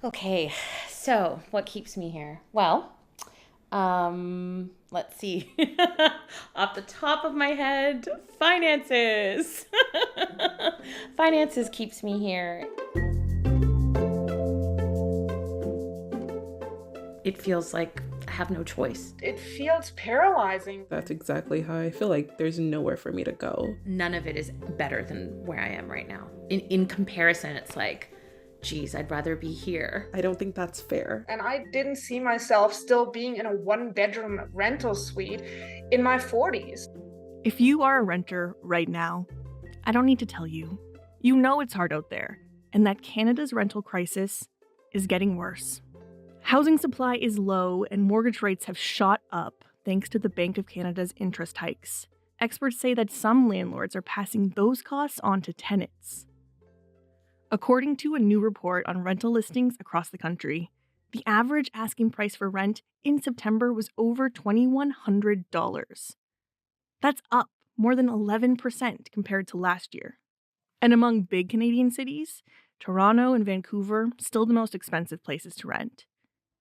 Okay, so what keeps me here? Well, let's see. Off the top of my head, finances. Finances keeps me here. It feels like I have no choice. It feels paralyzing. That's exactly how I feel. Like there's nowhere for me to go. None of it is better than where I am right now. In comparison, it's like, geez, I'd rather be here. I don't think that's fair. And I didn't see myself still being in a one-bedroom rental suite in my 40s. If you are a renter right now, I don't need to tell you. You know it's hard out there, and that Canada's rental crisis is getting worse. Housing supply is low, and mortgage rates have shot up thanks to the Bank of Canada's interest hikes. Experts say that some landlords are passing those costs on to tenants. According to a new report on rental listings across the country, the average asking price for rent in September was over $2,100. That's up more than 11% compared to last year. And among big Canadian cities, Toronto and Vancouver still the most expensive places to rent.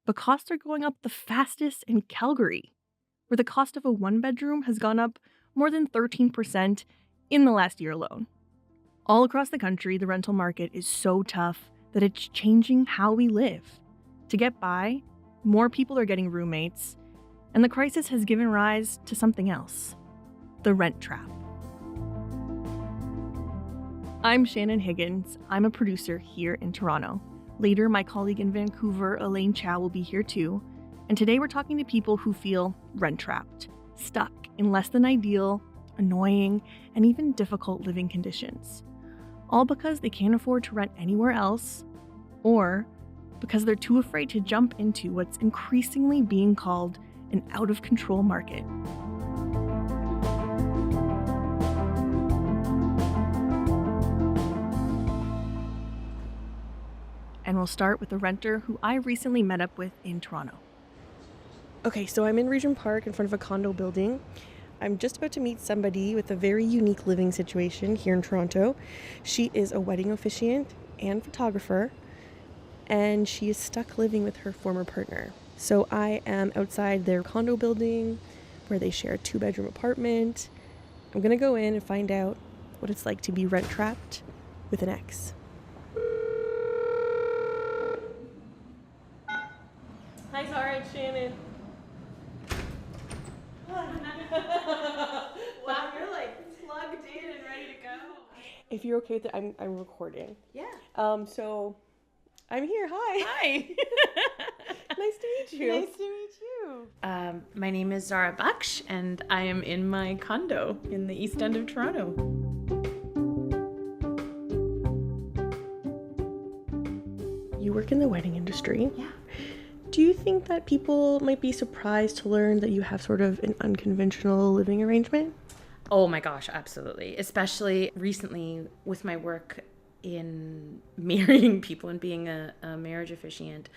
But costs are going up the fastest in Calgary, where the cost of a one-bedroom has gone up more than 13% in the last year alone. All across the country, the rental market is so tough that it's changing how we live. To get by, more people are getting roommates, and the crisis has given rise to something else: the rent trap. I'm Shannon Higgins. I'm a producer here in Toronto. Later, my colleague in Vancouver, Elaine Chow, will be here too. And today we're talking to people who feel rent-trapped, stuck in less than ideal, annoying, and even difficult living conditions. All because they can't afford to rent anywhere else, or because they're too afraid to jump into what's increasingly being called an out-of-control market. And we'll start with a renter who I recently met up with in Toronto. Okay, so I'm in Regent Park in front of a condo building. I'm just about to meet somebody with a very unique living situation here in Toronto. She is a wedding officiant and photographer, and she is stuck living with her former partner. So I am outside their condo building where they share a 2-bedroom apartment. I'm gonna go in and find out what it's like to be rent-trapped with an ex. Hi, Zara, it's Shannon. Wow, you're like plugged in and ready to go. If you're okay with it, I'm recording. Yeah. So I'm here. Hi. Hi. Nice to meet you. Nice to meet you. My name is Zara Baksh, and I am in my condo in the East End of Toronto. You work in the wedding industry. Yeah. Do you think that people might be surprised to learn that you have sort of an unconventional living arrangement? Oh my gosh, absolutely. Especially recently with my work in marrying people and being a marriage officiant.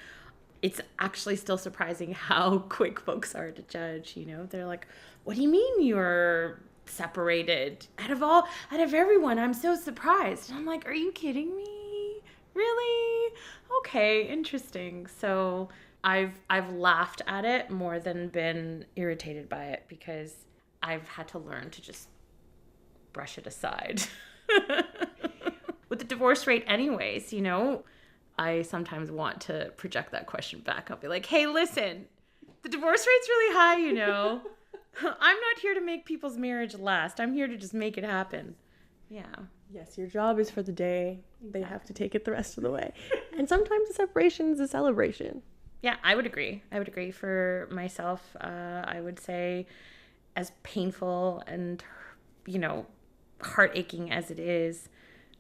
It's actually still surprising how quick folks are to judge, you know? They're like, what do you mean you're separated? Out of everyone, I'm so surprised. And I'm like, are you kidding me? Really? Okay, interesting. So I've laughed at it more than been irritated by it, because I've had to learn to just brush it aside. With the divorce rate anyways, you know, I sometimes want to project that question back. I'll be like, hey, listen, the divorce rate's really high, you know. I'm not here to make people's marriage last. I'm here to just make it happen. Yeah. Yes, your job is for the day. They have to take it the rest of the way. And sometimes a separation is a celebration. Yeah, I would agree. For myself. I would say, as painful and, you know, heart-aching as it is,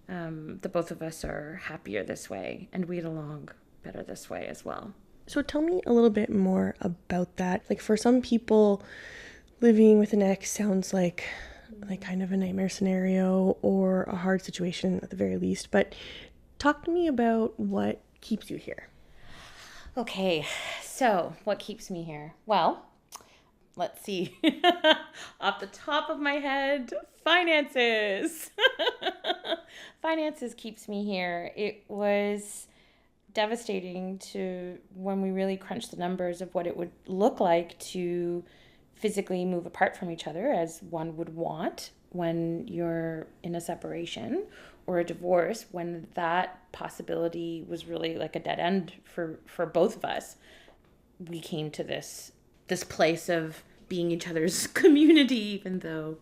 the both of us are happier this way, and we get along better this way as well. So tell me a little bit more about that. Like, for some people, living with an ex sounds like kind of a nightmare scenario or a hard situation at the very least. But talk to me about what keeps you here. Okay, so what keeps me here? Well, let's see. Off the top of my head, finances. Finances keeps me here. It was devastating to when we really crunched the numbers of what it would look like to physically move apart from each other, as one would want when you're in a separation or a divorce, when that possibility was really like a dead end for both of us. We came to this place of being each other's community, even though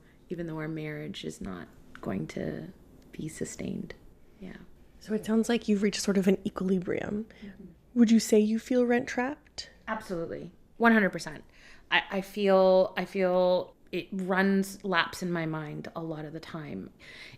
our marriage is not going to be sustained. Yeah. So it sounds like you've reached sort of an equilibrium. Mm-hmm. Would you say you feel rent trapped? Absolutely. 100%. I feel it runs laps in my mind a lot of the time.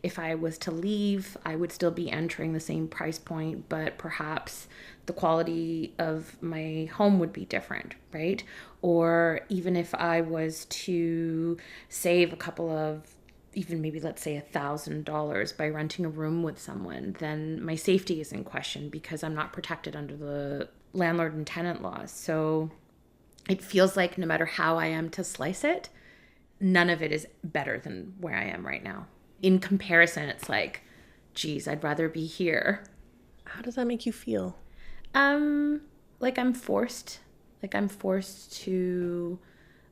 If I was to leave, I would still be entering the same price point, but perhaps the quality of my home would be different, right? Or even if I was to save a couple of, even maybe let's say $1,000 by renting a room with someone, then my safety is in question because I'm not protected under the landlord and tenant laws. So it feels like no matter how I am to slice it, none of it is better than where I am right now. In comparison, it's like, geez, I'd rather be here. How does that make you feel? Like I'm forced to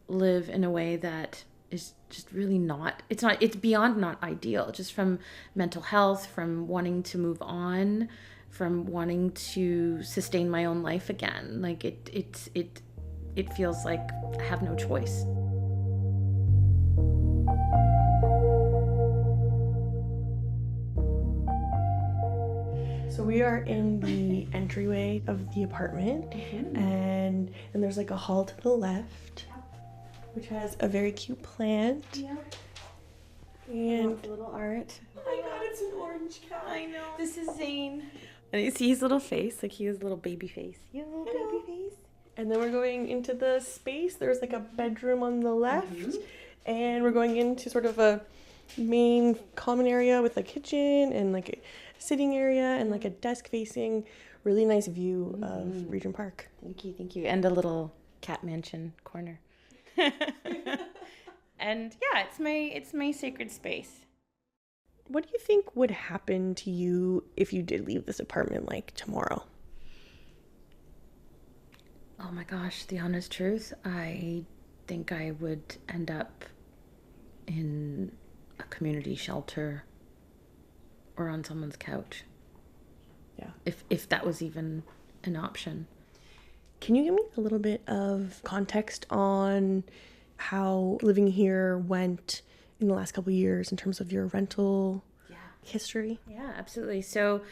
live in a way that is just really it's beyond not ideal, just from mental health, from wanting to move on, from wanting to sustain my own life again. Like it feels like I have no choice. So we are in the entryway of the apartment, and there's like a hall to the left, which has a very cute plant. Yeah. And little art. oh my god, it's an orange cat. I know. This is Zane. And you see his little face, like he has a little baby face. You have a little baby face. And then we're going into the space. There's like a bedroom on the left, and we're going into sort of a main common area with a kitchen and like a sitting area and like a desk facing really nice view of Regent Park. Thank you. And a little cat mansion corner. And yeah, it's my sacred space. What do you think would happen to you if you did leave this apartment like tomorrow? Oh my gosh, the honest truth, I think I would end up in a community shelter or on someone's couch. Yeah. If that was even an option. Can you give me a little bit of context on how living here went in the last couple of years in terms of your rental history? Yeah, absolutely. So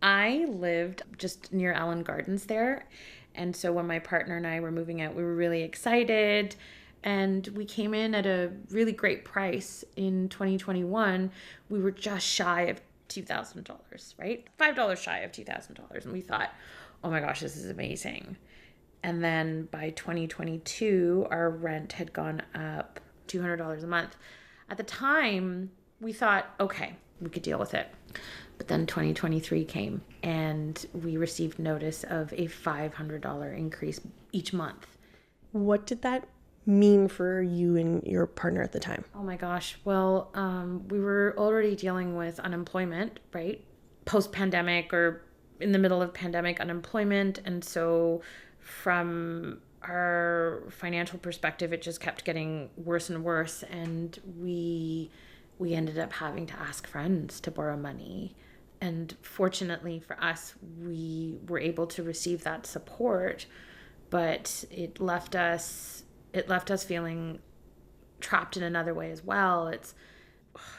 I lived just near Allen Gardens there. And so when my partner and I were moving out, we were really excited. And we came in at a really great price in 2021. We were just shy of $2,000, right? $5 shy of $2,000. And we thought, oh my gosh, this is amazing. And then by 2022, our rent had gone up $200 a month. At the time, we thought, okay, we could deal with it. But then 2023 came and we received notice of a $500 increase each month. What did that mean for you and your partner at the time? Oh my gosh. Well, we were already dealing with unemployment, right? Post-pandemic or in the middle of pandemic unemployment. And so from our financial perspective, it just kept getting worse and worse. And we ended up having to ask friends to borrow money. And fortunately for us, we were able to receive that support, but it left us feeling trapped in another way as well. It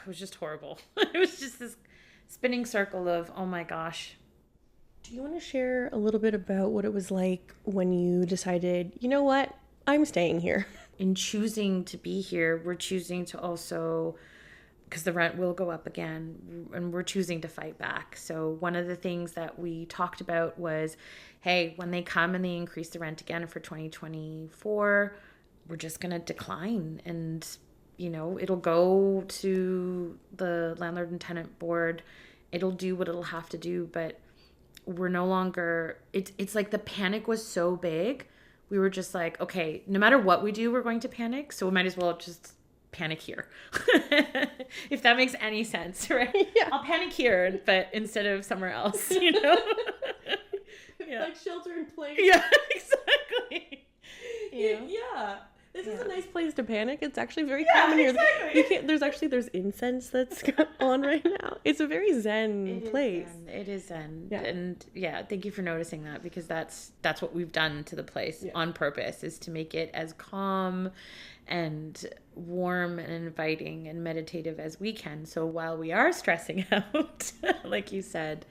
was just horrible. It was just this spinning circle of, oh my gosh. Do you want to share a little bit about what it was like when you decided, you know what, I'm staying here? In choosing to be here, we're choosing to also, because the rent will go up again, and we're choosing to fight back. So one of the things that we talked about was, hey, when they come and they increase the rent again for 2024, we're just going to decline. And, you know, it'll go to the landlord and tenant board. It'll do what it'll have to do, but we're no longer, it's like the panic was so big. We were just like, okay, no matter what we do, we're going to panic. So we might as well just panic here. If that makes any sense, right? Yeah. I'll panic here, but instead of somewhere else, you know? like shelter in place. Yeah, exactly. Yeah. This is a nice place to panic. It's actually very Yeah, calm in here. exactly. You can't. There's incense that's on right now. It's a very zen place. It is zen. Yeah. And yeah, thank you for noticing that, because that's what we've done to the place on purpose, is to make it as calm and warm and inviting and meditative as we can. So while we are stressing out, like you said,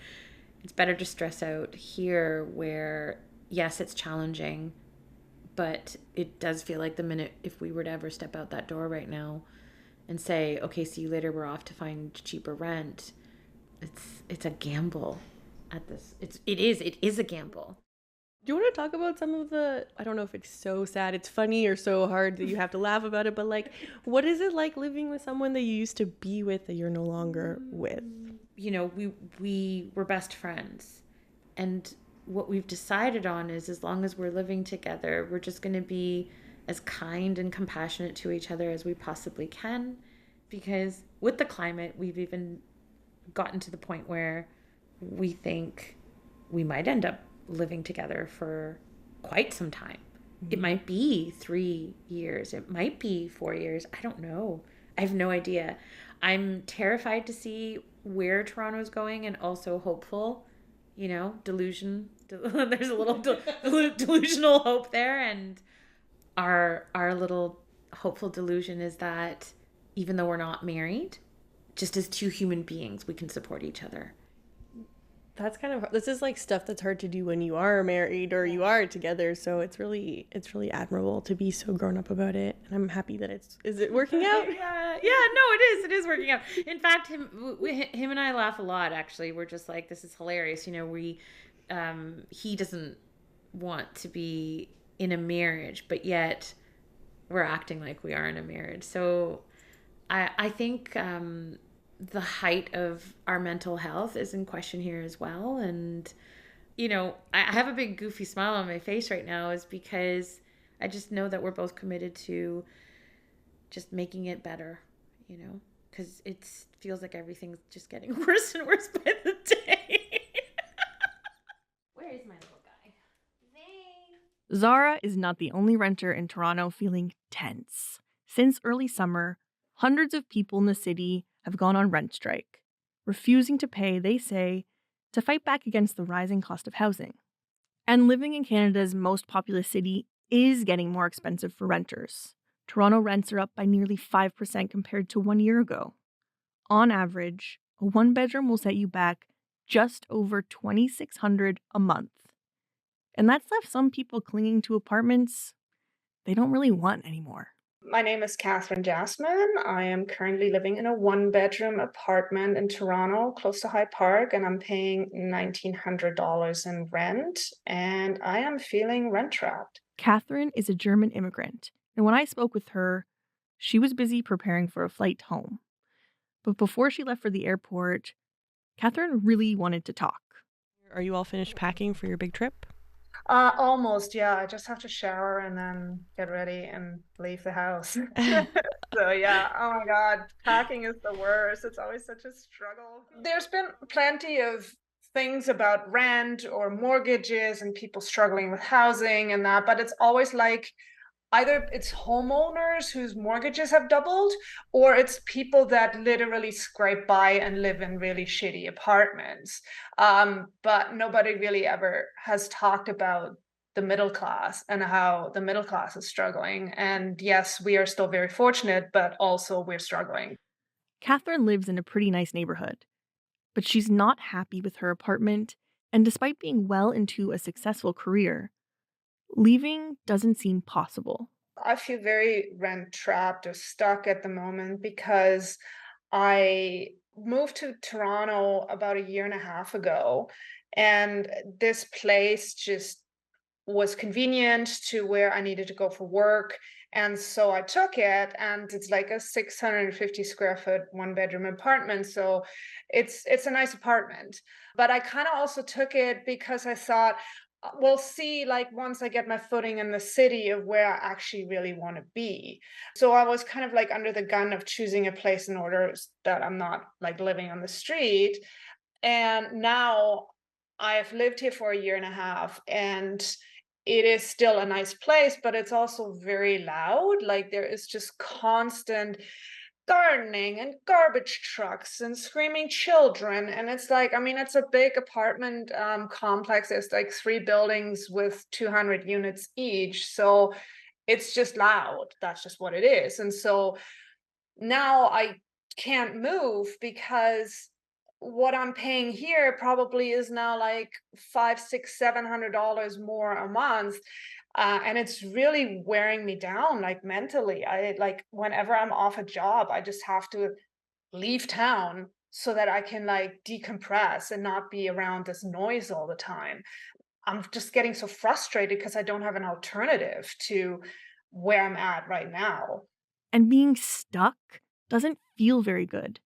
it's better to stress out here where, yes, it's challenging, but it does feel like the minute, if we were to ever step out that door right now and say, okay, see you later, we're off to find cheaper rent, it's a gamble at this. It is a gamble. Do you want to talk about some of the, I don't know if it's so sad, it's funny, or so hard that you have to laugh about it, but like, what is it like living with someone that you used to be with that you're no longer with? You know, we were best friends, and what we've decided on is, as long as we're living together, we're just going to be as kind and compassionate to each other as we possibly can, because with the climate, we've even gotten to the point where we think we might end up living together for quite some time. It might be 3 years. It might be 4 years. I don't know. I have no idea. I'm terrified to see where Toronto's going, and also hopeful, you know, delusion. There's a little delusional hope there. And our little hopeful delusion is that even though we're not married, just as two human beings, we can support each other. That's kind of, this is like stuff that's hard to do when you are married or you are together. So it's really admirable to be so grown up about it. And I'm happy that is it working out? Yeah, no, it is working out. In fact, him and I laugh a lot, actually. We're just like, this is hilarious. You know, he doesn't want to be in a marriage, but yet we're acting like we are in a marriage. So I think the height of our mental health is in question here as well. And, you know, I have a big goofy smile on my face right now, is because I just know that we're both committed to just making it better, you know, because it feels like everything's just getting worse and worse by the day. Where is my little guy? Zane. Zara is not the only renter in Toronto feeling tense. Since early summer, hundreds of people in the city have gone on rent strike, refusing to pay, they say, to fight back against the rising cost of housing. And living in Canada's most populous city is getting more expensive for renters. Toronto rents are up by nearly 5% compared to 1 year ago. On average, a one-bedroom will set you back just over $2,600 a month. And that's left some people clinging to apartments they don't really want anymore. My name is Catherine Jasmine. I am currently living in a one-bedroom apartment in Toronto, close to Hyde Park, and I'm paying $1,900 in rent, and I am feeling rent trapped. Catherine is a German immigrant, and when I spoke with her, she was busy preparing for a flight home. But before she left for the airport, Catherine really wanted to talk. Are you all finished packing for your big trip? Almost, yeah. I just have to shower and then get ready and leave the house. So yeah, oh my God, packing is the worst. It's always such a struggle. There's been plenty of things about rent or mortgages and people struggling with housing and that, but it's always like either it's homeowners whose mortgages have doubled, or it's people that literally scrape by and live in really shitty apartments. But nobody really ever has talked about the middle class and how the middle class is struggling. And yes, we are still very fortunate, but also we're struggling. Catherine lives in a pretty nice neighborhood, but she's not happy with her apartment, and despite being well into a successful career, leaving doesn't seem possible. I feel very rent trapped or stuck at the moment because I moved to Toronto about a year and a half ago, and this place just was convenient to where I needed to go for work. And so I took it, and it's like a 650 square foot one bedroom apartment. So it's a nice apartment. But I kind of also took it because I thought, we'll see, like once I get my footing in the city, of where I actually really want to be. So I was kind of like under the gun of choosing a place in order that I'm not like living on the street. And now I've lived here for a year and a half, and it is still a nice place, but it's also very loud. Like there is just constant gardening and garbage trucks and screaming children. And it's like, I mean, it's a big apartment complex. It's like 3 buildings with 200 units each. So it's just loud. That's just what it is. And so now I can't move because what I'm paying here probably is now like five, six, $700 more a month. And it's really wearing me down, like mentally. I like whenever I'm off a job, I just have to leave town so that I can like decompress and not be around this noise all the time. I'm just getting so frustrated because I don't have an alternative to where I'm at right now. And being stuck doesn't feel very good,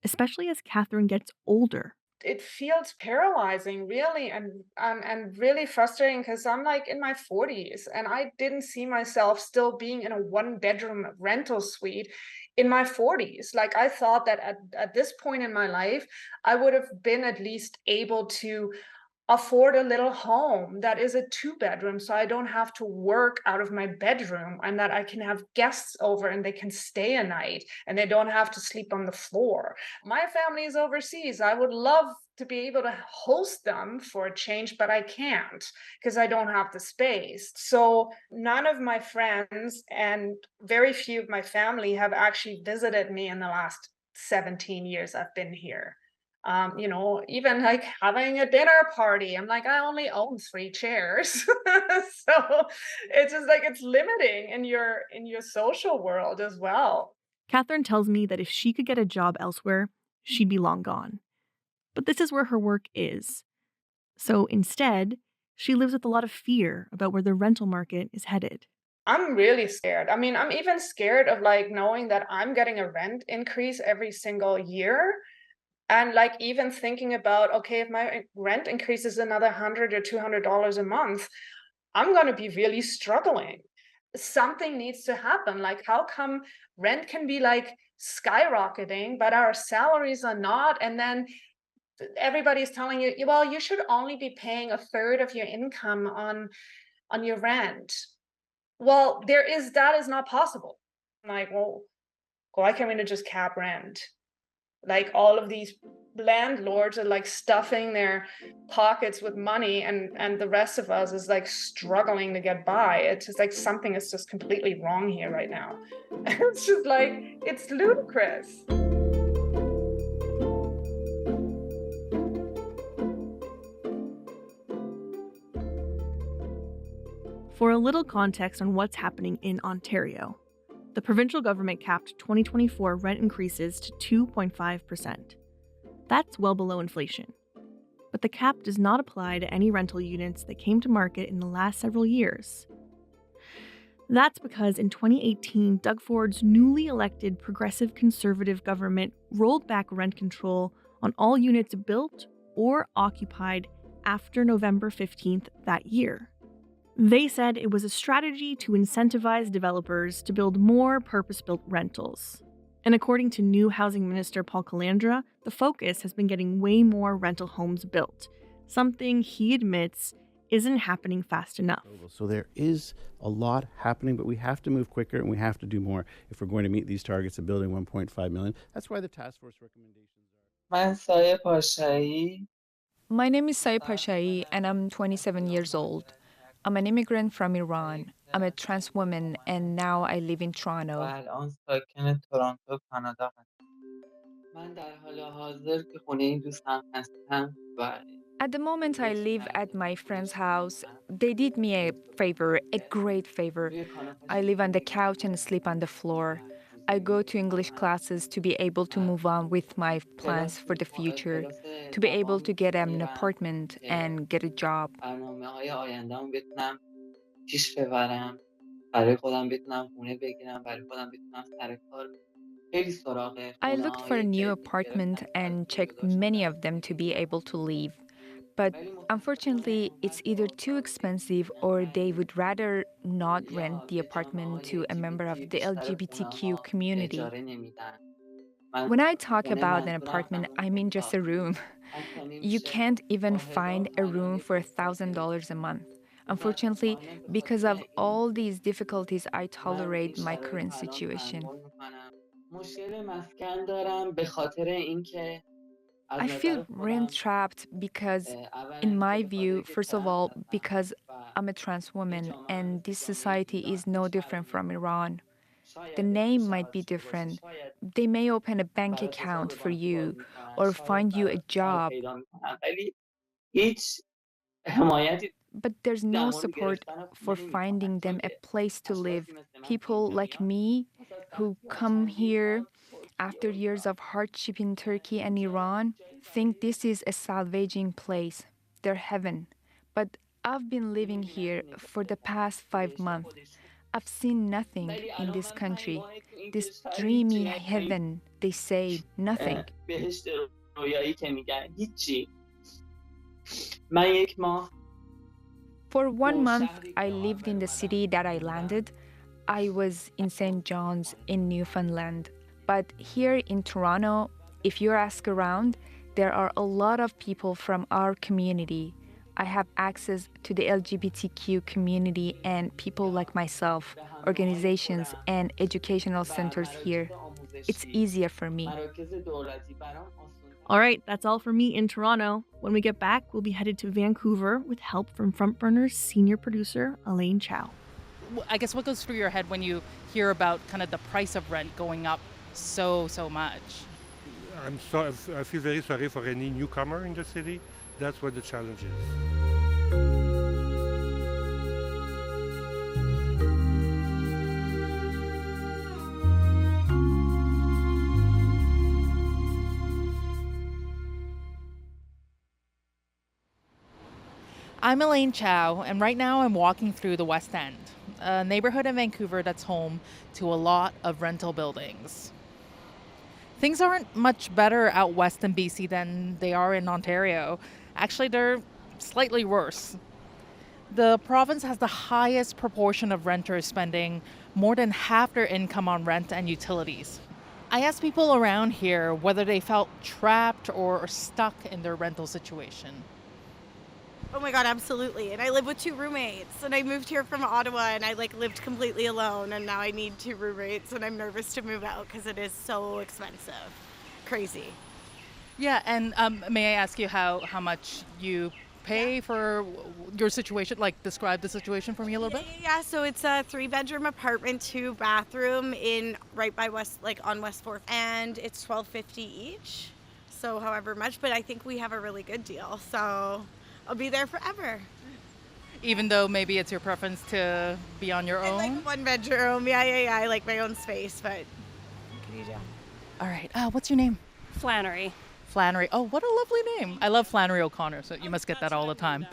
especially as Catherine gets older. It feels paralyzing, really, and really frustrating because I'm like in my 40s and I didn't see myself still being in a 1 bedroom rental suite in my 40s. Like I thought that at this point in my life, I would have been at least able to afford a little home that is a 2 bedroom so I don't have to work out of my bedroom, and that I can have guests over and they can stay a night and they don't have to sleep on the floor. My family is overseas. I would love to be able to host them for a change, but I can't because I don't have the space. So none of my friends and very few of my family have actually visited me in the last 17 years I've been here. Even like having a dinner party, I'm like, I only own 3 chairs. So it's just like it's limiting in your social world as well. Catherine tells me that if she could get a job elsewhere, she'd be long gone. But this is where her work is. So instead, she lives with a lot of fear about where the rental market is headed. I'm really scared. I mean, I'm even scared of like knowing that I'm getting a rent increase every single year. And like even thinking about, okay, if my rent increases another $100 or $200 a month, I'm going to be really struggling. Something needs to happen. Like, how come rent can be like skyrocketing, but our salaries are not? And then everybody's telling you, well, you should only be paying a third of your income on your rent. Well, that is not possible. I'm like, well, why can't we just cap rent? Like all of these landlords are like stuffing their pockets with money, and the rest of us is like struggling to get by. It's just like something is just completely wrong here right now. It's just like, it's ludicrous. For a little context on what's happening in Ontario, the provincial government capped 2024 rent increases to 2.5%. That's well below inflation. But the cap does not apply to any rental units that came to market in the last several years. That's because in 2018, Doug Ford's newly elected progressive conservative government rolled back rent control on all units built or occupied after November 15th that year. They said it was a strategy to incentivize developers to build more purpose-built rentals. And according to new Housing Minister Paul Calandra, the focus has been getting way more rental homes built, something he admits isn't happening fast enough. So there is a lot happening, but we have to move quicker and we have to do more if we're going to meet these targets of building 1.5 million. That's why the task force recommendations are... My name is Saye Pashai, and I'm 27 years old. I'm an immigrant from Iran. I'm a trans woman, and now I live in Toronto. At the moment, I live at my friend's house. They did me a favor, a great favor. I live on the couch and sleep on the floor. I go to English classes to be able to move on with my plans for the future, to be able to get an apartment and get a job. I looked for a new apartment and checked many of them to be able to leave. But unfortunately, it's either too expensive or they would rather not rent the apartment to a member of the LGBTQ community. When I talk about an apartment, I mean just a room. You can't even find a room for $1,000 a month. Unfortunately, because of all these difficulties, I tolerate my current situation. I feel rent trapped because, in my view, first of all, because I'm a trans woman and this society is no different from Iran. The name might be different. They may open a bank account for you or find you a job, but there's no support for finding them a place to live. People like me who come here after years of hardship in Turkey and Iran think this is a salvaging place, their heaven. But I've been living here for the past 5 months. I've seen nothing in this country. This dreamy heaven, they say, nothing. For 1 month, I lived in the city that I landed. I was in St. John's in Newfoundland. But here in Toronto, if you ask around, there are a lot of people from our community. I have access to the LGBTQ community and people like myself, organizations and educational centers here. It's easier for me. All right, that's all for me in Toronto. When we get back, we'll be headed to Vancouver with help from Front Burner's senior producer, Elaine Chow. I guess what goes through your head when you hear about kind of the price of rent going up so much? I feel very sorry for any newcomer in the city. That's what the challenge is. I'm Elaine Chow, and right now I'm walking through the West End, a neighborhood in Vancouver that's home to a lot of rental buildings. Things aren't much better out west in BC than they are in Ontario. Actually, they're slightly worse. The province has the highest proportion of renters spending more than half their income on rent and utilities. I asked people around here whether they felt trapped or stuck in their rental situation. Oh my God, absolutely. And I live with 2 roommates, and I moved here from Ottawa, and I lived completely alone, and now I need 2 roommates, and I'm nervous to move out because it is so expensive. Crazy. Yeah, and may I ask you how much you pay for your situation? Describe the situation for me a little bit. Yeah. So it's a 3-bedroom apartment, 2 bathroom right by on West 4th, and it's $12.50 each. So however much, but I think we have a really good deal. So I'll be there forever. Even though maybe it's your preference to be on your own? I like 1 bedroom. Yeah. I like my own space, but what can you do? All right. What's your name? Flannery. Flannery. Oh, what a lovely name. I love Flannery O'Connor, so you must get that all the time.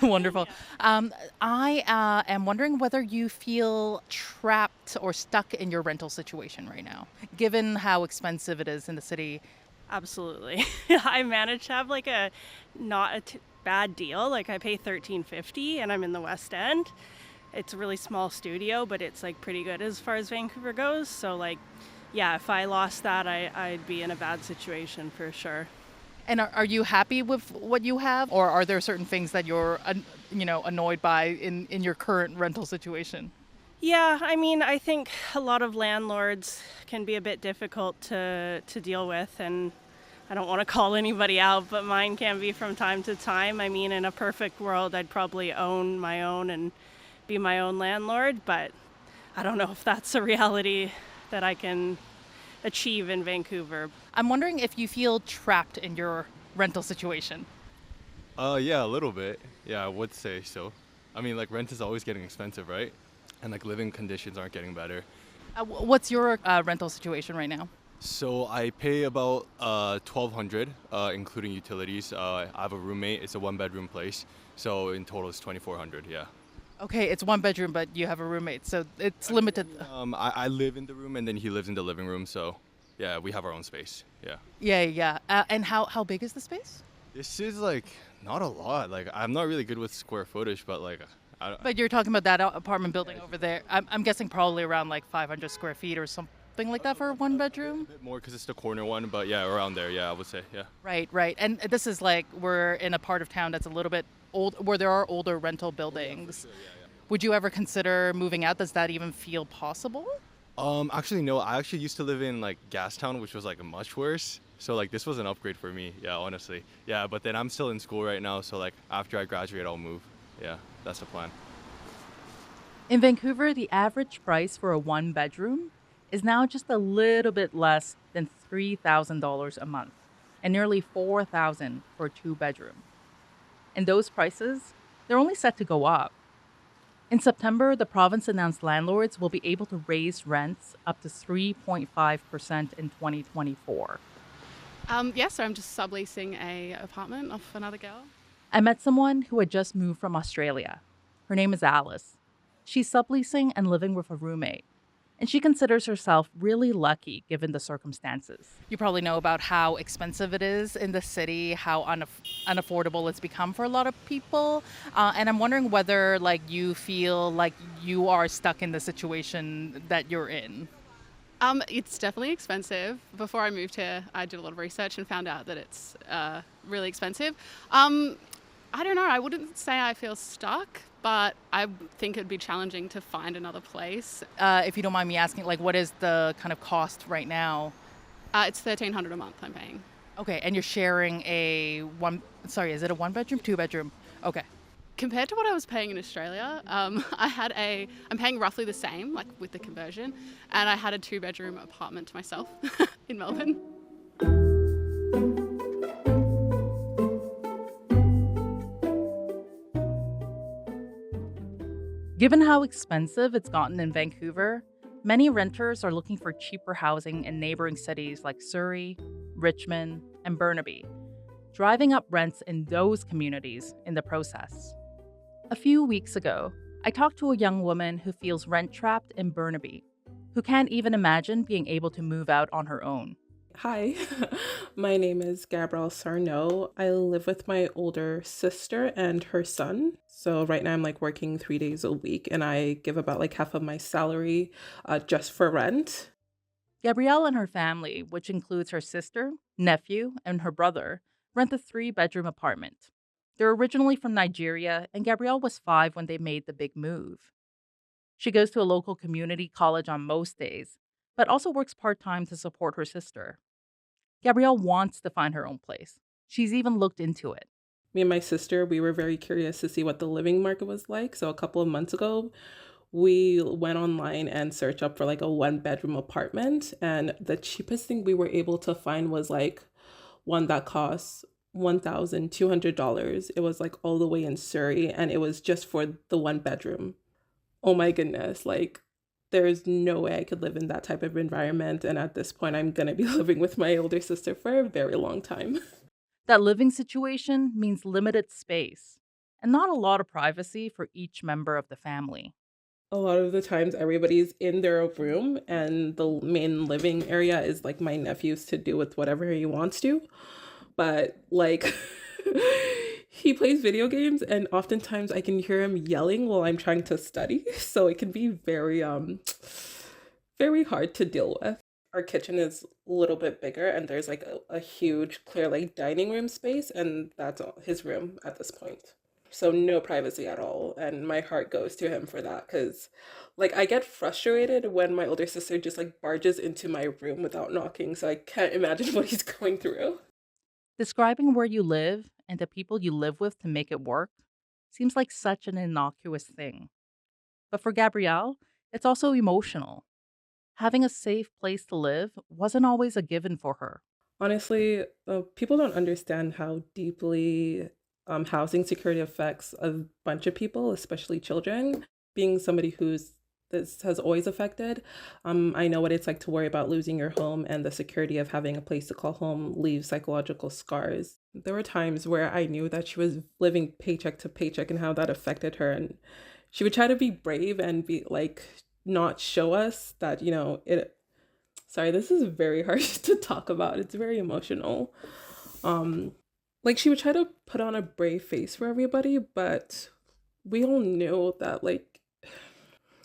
Wonderful. I am wondering whether you feel trapped or stuck in your rental situation right now, given how expensive it is in the city. Absolutely. I managed to have bad deal. I pay $13.50 and I'm in the West End. It's a really small studio, but it's pretty good as far as Vancouver goes. So if I lost that, I'd be in a bad situation for sure. And are you happy with what you have, or are there certain things that you're annoyed by in your current rental situation? Yeah, I think a lot of landlords can be a bit difficult to deal with, and I don't want to call anybody out, but mine can be from time to time. In a perfect world, I'd probably own my own and be my own landlord, but I don't know if that's a reality that I can achieve in Vancouver. I'm wondering if you feel trapped in your rental situation. Yeah, a little bit. Yeah, I would say so. Rent is always getting expensive, right? And living conditions aren't getting better. What's your rental situation right now? So I pay about $1,200, including utilities. I have a roommate. It's a 1-bedroom place. So in total, it's $2,400. Yeah. Okay, it's 1 bedroom, but you have a roommate, so it's limited. I live in the room, and then he lives in the living room. So yeah, we have our own space. Yeah. Yeah. And how big is the space? This is not a lot. I'm not really good with square footage, but But you're talking about that apartment building over there. I'm guessing probably around 500 square feet or something like that for a one bedroom? A bit more because it's the corner one, but yeah, around there, yeah, I would say, yeah. Right. And this is like we're in a part of town that's a little bit old, where there are older rental buildings. Would you ever consider moving out? Does that even feel possible? Actually, no. I actually used to live in like Gastown, which was like much worse. So like this was an upgrade for me. Yeah, honestly. Yeah, but then I'm still in school right now, so like after I graduate, I'll move. Yeah, that's the plan. In Vancouver, the average price for a one bedroom is now just a little bit less than $3,000 a month, and nearly $4,000 for a two bedroom. And those prices, they're only set to go up. In September, the province announced landlords will be able to raise rents up to 3.5% in 2024. So I'm just subleasing a apartment off another girl. I met someone who had just moved from Australia. Her name is Alice. She's subleasing and living with a roommate, and she considers herself really lucky given the circumstances. You probably know about how expensive it is in the city, how unaffordable it's become for a lot of people. And I'm wondering whether like you feel like you are stuck in the situation that you're in. It's definitely expensive. Before I moved here, I did a lot of research and found out that it's really expensive. I don't know. I wouldn't say I feel stuck, but I think it'd be challenging to find another place. If you don't mind me asking, like, what is the kind of cost right now? It's $1,300 a month I'm paying. Okay, and you're sharing is it a one bedroom, two bedroom? Okay. Compared to what I was paying in Australia, I'm paying roughly the same, like with the conversion, and I had a two bedroom apartment to myself in Melbourne. Given how expensive it's gotten in Vancouver, many renters are looking for cheaper housing in neighboring cities like Surrey, Richmond, and Burnaby, driving up rents in those communities in the process. A few weeks ago, I talked to a young woman who feels rent-trapped in Burnaby, who can't even imagine being able to move out on her own. Hi, my name is Gabrielle Sarno. I live with my older sister and her son. So right now I'm like working 3 days a week and I give about like half of my salary just for rent. Gabrielle and her family, which includes her sister, nephew, and her brother, rent a 3-bedroom apartment. They're originally from Nigeria, and Gabrielle was 5 when they made the big move. She goes to a local community college on most days, but also works part-time to support her sister. Gabrielle wants to find her own place. She's even looked into it. Me and my sister, we were very curious to see what the living market was like. So a couple of months ago, we went online and searched up for like a 1-bedroom apartment. And the cheapest thing we were able to find was like one that costs $1,200. It was like all the way in Surrey, and it was just for the 1-bedroom. Oh my goodness, like there's no way I could live in that type of environment. And at this point, I'm going to be living with my older sister for a very long time. That living situation means limited space and not a lot of privacy for each member of the family. A lot of the times, everybody's in their room, and the main living area is like my nephew's to do with whatever he wants to. But like he plays video games, and oftentimes I can hear him yelling while I'm trying to study. So it can be very hard to deal with. Our kitchen is a little bit bigger, and there's like a huge clear like dining room space, and that's all his room at this point. So no privacy at all. And my heart goes to him for that, because like I get frustrated when my older sister just like barges into my room without knocking. So I can't imagine what he's going through. Describing where you live and the people you live with to make it work seems like such an innocuous thing. But for Gabrielle, it's also emotional. Having a safe place to live wasn't always a given for her. Honestly, people don't understand how deeply housing security affects a bunch of people, especially children. Being somebody this has always affected, I know what it's like to worry about losing your home, and the security of having a place to call home leaves psychological scars. There were times where I knew that she was living paycheck to paycheck and how that affected her, and she would try to be brave and be like not show us that, sorry, this is very hard to talk about. It's very emotional. Like she would try to put on a brave face for everybody, but we all knew that like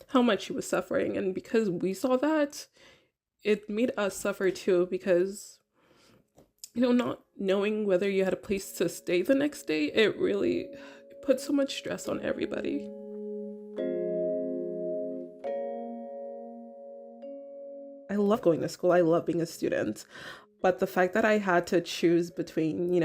how much she was suffering. And because we saw that, it made us suffer too because, not knowing whether you had a place to stay the next day, it really put so much stress on everybody. I love going to school. I love being a student. But the fact that I had to choose between,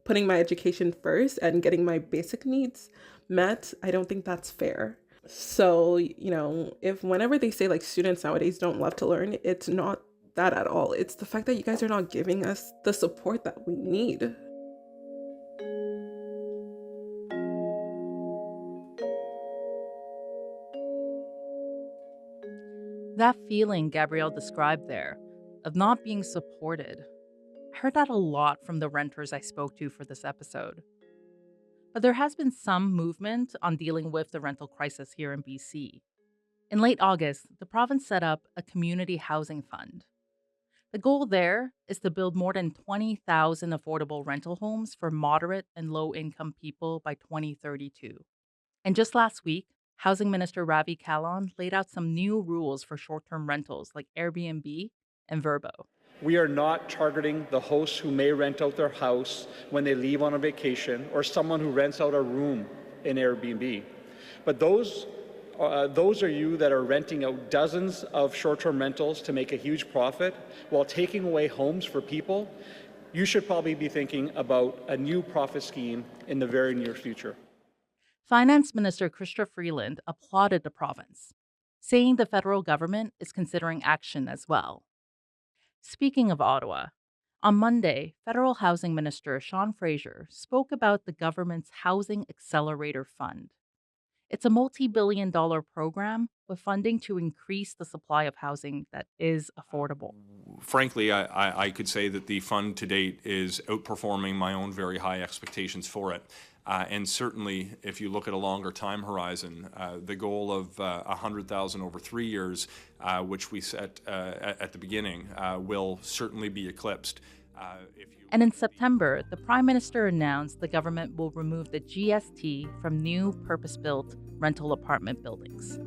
putting my education first and getting my basic needs met, I don't think that's fair. So, if whenever they say like students nowadays don't love to learn, it's not that at all. It's the fact that you guys are not giving us the support that we need. That feeling Gabrielle described there, of not being supported, I heard that a lot from the renters I spoke to for this episode. But there has been some movement on dealing with the rental crisis here in BC. In late August, the province set up a community housing fund. The goal there is to build more than 20,000 affordable rental homes for moderate and low-income people by 2032. And just last week, Housing Minister Ravi Kahlon laid out some new rules for short-term rentals like Airbnb and Vrbo. We are not targeting the hosts who may rent out their house when they leave on a vacation or someone who rents out a room in Airbnb. But those are you that are renting out dozens of short-term rentals to make a huge profit while taking away homes for people. You should probably be thinking about a new profit scheme in the very near future. Finance Minister Chrystia Freeland applauded the province, saying the federal government is considering action as well. Speaking of Ottawa, on Monday, Federal Housing Minister Sean Fraser spoke about the government's Housing Accelerator Fund. It's a multi-billion-dollar program with funding to increase the supply of housing that is affordable. Frankly, I could say that the fund to date is outperforming my own very high expectations for it. And certainly, if you look at a longer time horizon, the goal of 100,000 over 3 years, which we set at the beginning, will certainly be eclipsed. And in September, the Prime Minister announced the government will remove the GST from new purpose-built rental apartment buildings.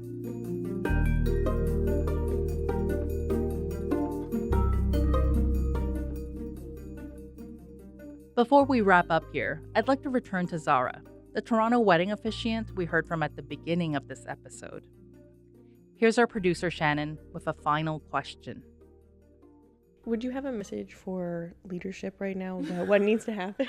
Before we wrap up here, I'd like to return to Zara, the Toronto wedding officiant we heard from at the beginning of this episode. Here's our producer, Shannon, with a final question. Would you have a message for leadership right now about what needs to happen?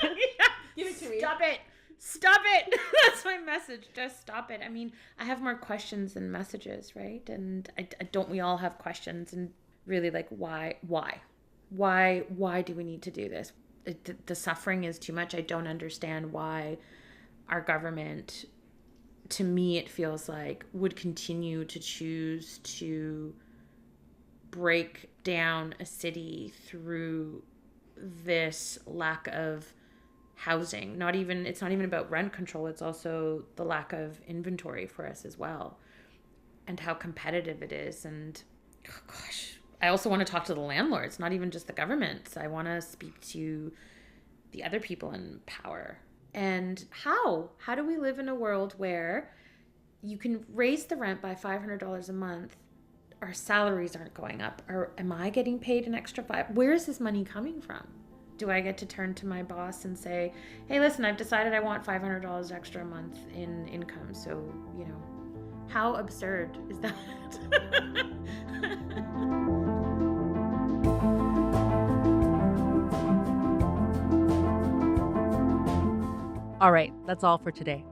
Give it to me. Stop it. Stop it. That's my message. Just stop it. I mean, I have more questions than messages, right? And don't we all have questions? And really, like, why do we need to do this? The suffering is too much. I don't understand why our government, to me, it feels like, would continue to choose to break down a city through this lack of housing. It's not even about rent control. It's also the lack of inventory for us as well, and how competitive it is. And I also want to talk to the landlords, not even just the governments. I want to speak to the other people in power. And how do we live in a world where you can raise the rent by $500 a month? Our salaries aren't going up. Or am I getting paid an extra $5? Where is this money coming from? Do I get to turn to my boss and say, hey, listen, I've decided I want $500 extra a month in income. So, how absurd is that? All right, that's all for today.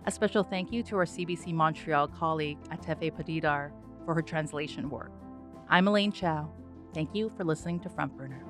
A special thank you to our CBC Montreal colleague, Atefe Padidar, for her translation work. I'm Elaine Chow. Thank you for listening to Front Burner.